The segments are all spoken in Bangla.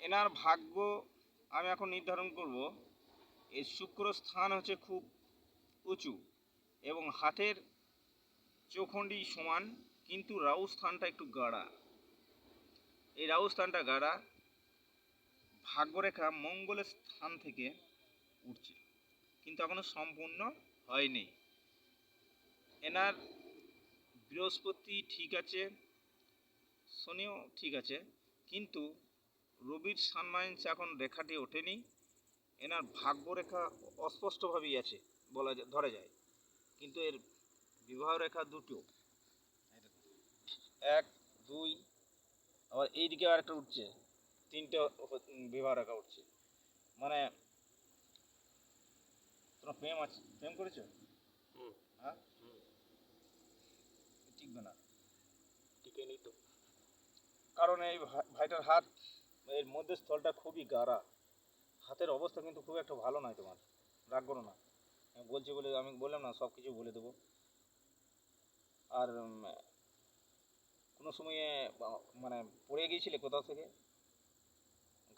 এনার ভাগ্য আমি এখন নির্ধারণ করব। এই শুক্র স্থান হচ্ছে খুব উঁচু এবং হাতের চৌখণ্ডি সমান, কিন্তু রাহু স্থানটা একটু গাঢ়া। এই রাহু স্থানটা গাঢ়া, ভাগ্যরেখা মঙ্গলের স্থান থেকে উঠছে, কিন্তু এখনো সম্পূর্ণ হয়নি। এনার বৃহস্পতি ঠিক আছে, শনিও ঠিক আছে, কিন্তু রবির সানমাইন্স এখন রেখাটি ওঠেনি। এনার ভাগ্যরেখা অস্পষ্টভাবেই আছে ধরা যায়, কিন্তু এর বিবাহ রেখা দুটো, এক দুই, আবার এইদিকে আর একটা উঠছে, তিনটে বিবাহ রেখা উঠছে। মানে তোমার প্রেম আছে, প্রেম করেছো? হ্যাঁ, টিকবে না, টিকে নি তো। কারণ এই ভাইটার হাত, এর মধ্যে স্থলটা খুবই গাঢ়া, হাতের অবস্থা কিন্তু খুব একটা ভালো নয় তোমার। রাগ করো না, বলছি বলে আমি বললাম না সব কিছু বলে দেবো। আর কোনো সময়ে মানে পড়ে গিয়েছিলে কোথাও থেকে,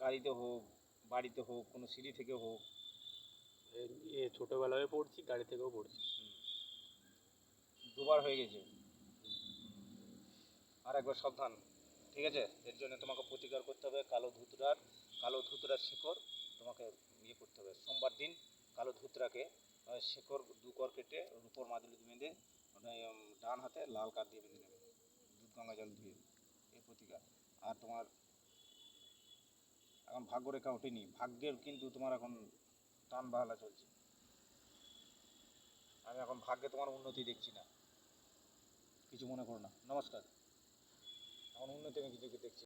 গাড়িতে হোক, বাড়িতে হোক, কোনো সিঁড়ি থেকে হোক? ছোটোবেলায় পড়ছি, গাড়ি থেকেও পড়ছি। দুবার হয়ে গেছে। আর একবার সাবধান, ঠিক আছে? এর জন্য তোমাকে প্রতিকার করতে হবে। কালো ধুতরার শিকড় তোমাকে ইয়ে করতে হবে। সোমবার দিন কালো ধুতরাকে শিকড় দুকর কেটে রূপোর মাদুলি বেঁধে ডান হাতে লাল কাঠ দিয়ে বেঁধে নেবে, দুধ গঙ্গা জল ধুয়ে, এই প্রতিকার। আর তোমার এখন ভাগ্যরেখা ওঠেনি, ভাগ্যের কিন্তু তোমার এখন টান বাহালা চলছে। আমি এখন ভাগ্যে তোমার উন্নতি দেখছি না, কিছু মনে করো না। নমস্কার। এখন উন্নতি আমি কিছু দেখছি।